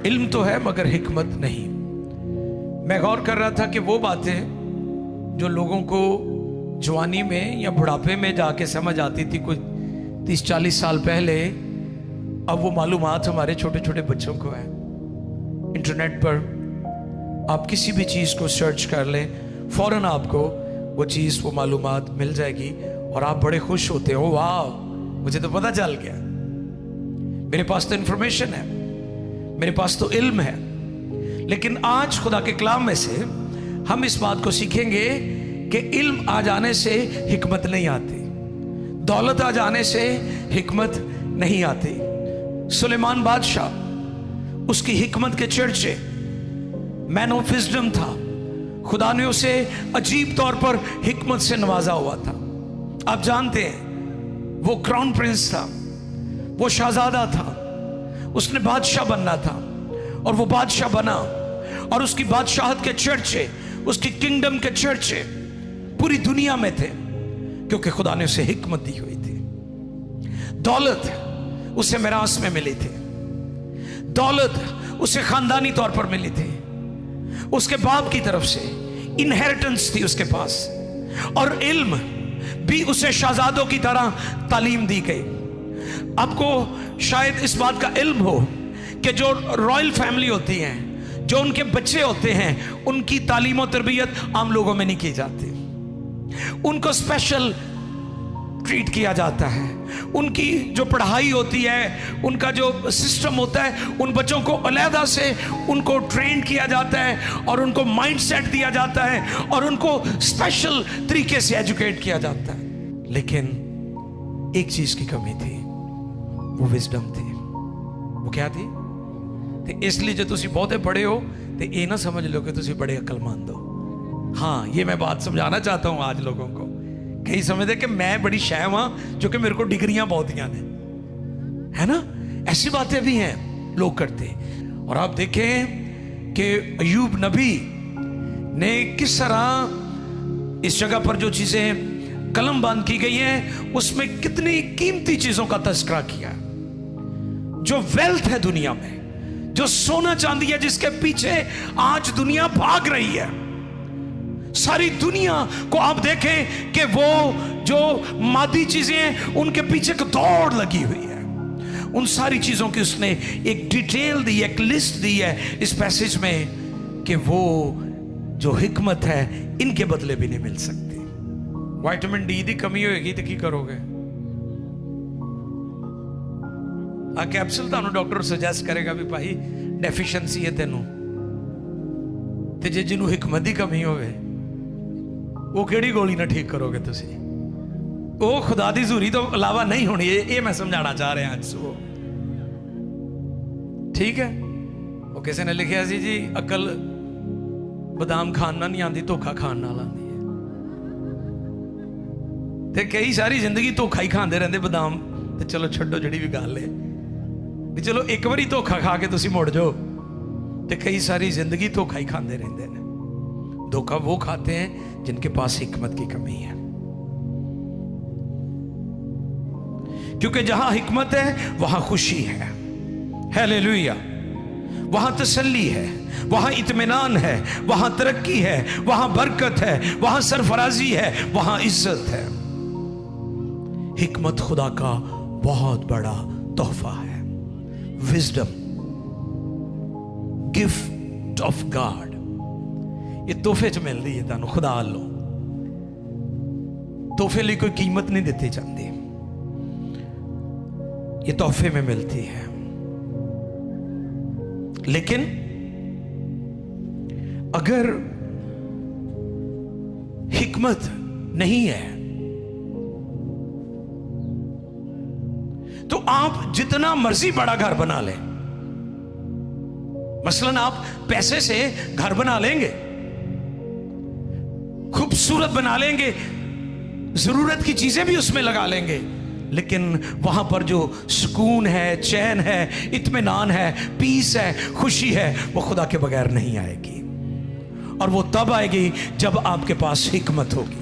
علم تو ہے مگر حکمت نہیں۔ میں غور کر رہا تھا کہ وہ باتیں جو لوگوں کو جوانی میں یا بڑھاپے میں جا کے سمجھ آتی تھی کوئی 30-40 سال پہلے، اب وہ معلومات ہمارے چھوٹے چھوٹے بچوں کو ہیں۔ انٹرنیٹ پر آپ کسی بھی چیز کو سرچ کر لیں، فوراً آپ کو وہ چیز، وہ معلومات مل جائے گی اور آپ بڑے خوش ہوتے ہو، واو مجھے تو پتہ چل گیا، میرے پاس تو انفارمیشن ہے، میرے پاس تو علم ہے۔ لیکن آج خدا کے کلام میں سے ہم اس بات کو سیکھیں گے کہ علم آ جانے سے حکمت نہیں آتی، دولت آ جانے سے حکمت نہیں آتی۔ سلیمان بادشاہ، اس کی حکمت کے چرچے، مین آف وزڈم تھا، خدا نے اسے عجیب طور پر حکمت سے نوازا ہوا تھا۔ آپ جانتے ہیں وہ کراؤن پرنس تھا، وہ شہزادہ تھا، اس نے بادشاہ بننا تھا اور وہ بادشاہ بنا، اور اس کی بادشاہت کے چرچے، اس کی کنگڈم کے چرچے پوری دنیا میں تھے، کیونکہ خدا نے اسے حکمت دی ہوئی تھی۔ دولت اسے میراث میں ملی تھی، دولت اسے خاندانی طور پر ملی تھی، اس کے باپ کی طرف سے انہیریٹنس تھی اس کے پاس، اور علم بھی اسے شہزادوں کی طرح تعلیم دی گئی۔ آپ کو شاید اس بات کا علم ہو کہ جو رائل فیملی ہوتی ہیں، جو ان کے بچے ہوتے ہیں، ان کی تعلیم و تربیت عام لوگوں میں نہیں کی جاتی، ان کو اسپیشل ٹریٹ کیا جاتا ہے۔ ان کی جو پڑھائی ہوتی ہے، ان کا جو سسٹم ہوتا ہے، ان بچوں کو علیحدہ سے ان کو ٹرین کیا جاتا ہے اور ان کو مائنڈ سیٹ دیا جاتا ہے اور ان کو اسپیشل طریقے سے ایجوکیٹ کیا جاتا ہے۔ لیکن ایک چیز کی کمی تھی، وہ وزڈم تھی۔ وہ کیا تھی؟ اس لیے جو تسی بہتے پڑھے ہو تو یہ نہ سمجھ لو کہ تسی بڑے عقل مند ہو۔ ہاں، یہ میں بات سمجھانا چاہتا ہوں آج لوگوں کو۔ کئی سمجھتے کہ میں بڑی شیم ہاں جو کہ میرے کو ڈگریاں بہت ہیں، ہے نا؟ ایسی باتیں بھی ہیں لوگ کرتے۔ اور آپ دیکھیں کہ ایوب نبی نے کس طرح اس جگہ پر جو چیزیں قلم بند کی گئی ہیں، اس میں کتنی قیمتی چیزوں کا تذکرہ کیا۔ جو ویلتھ ہے دنیا میں، جو سونا چاندی ہے، جس کے پیچھے آج دنیا بھاگ رہی ہے، ساری دنیا کو آپ دیکھیں کہ وہ جو مادی چیزیں ہیں ان کے پیچھے ایک دوڑ لگی ہوئی ہے۔ ان ساری چیزوں کی اس نے ایک ڈیٹیل دی، ایک لسٹ دی ہے اس پیسج میں کہ وہ جو حکمت ہے ان کے بدلے بھی نہیں مل سکتی۔ وائٹامن ڈی دی کمی ہوئے گی تو کی کرو گے؟ کیپسول تانوں ڈاکٹر سجیسٹ کرے گا بھی بھائی ڈیفیشنسی ہے تینوں، تے جے جنوں حکمت دی کمی ہوئے وہ کیڑی گولی نہ ٹھیک کرو گے تسی؟ وہ خدا دی حضوری تو علاوہ نہیں ہونی، یہ میں سمجھانا چاہ رہے ہیں آج صبح۔ ٹھیک ہے؟ وہ کسی نے لکھیا سی جی عقل بادام کھانا نہیں آندی، دھوکھا کھان نال آندی ہے۔ تے کئی ساری زندگی دھوکھا ہی کھاندے رہندے بادام، تے چلو چھڈو جڑی بھی گل ہے بھی چلو ایک باری دھوکھا کھا کے تسی مڑ جاؤ، تے کئی ساری زندگی دھوکھا ہی کھاندے رہندے ہیں۔ دھوکھا وہ کھاتے ہیں جن کے پاس حکمت کی کمی ہے، کیونکہ جہاں حکمت ہے وہاں خوشی ہے، ہیلیلویا، وہاں تسلی ہے، وہاں اطمینان ہے، وہاں ترقی ہے، وہاں برکت ہے، وہاں سرفرازی ہے، وہاں عزت ہے۔ حکمت خدا کا بہت بڑا تحفہ ہے۔ وزڈم، گفٹ آف گاڈ، یہ تحفے چ مل رہی ہے تانوں خدا والوں۔ تحفے لیے کوئی قیمت نہیں دیتی جاتی، یہ تحفے میں ملتی ہے۔ لیکن اگر حکمت نہیں ہے تو آپ جتنا مرضی بڑا گھر بنا لیں، مثلاً آپ پیسے سے گھر بنا لیں گے، خوبصورت بنا لیں گے، ضرورت کی چیزیں بھی اس میں لگا لیں گے، لیکن وہاں پر جو سکون ہے، چین ہے، اطمینان ہے، پیس ہے، خوشی ہے، وہ خدا کے بغیر نہیں آئے گی۔ اور وہ تب آئے گی جب آپ کے پاس حکمت ہوگی۔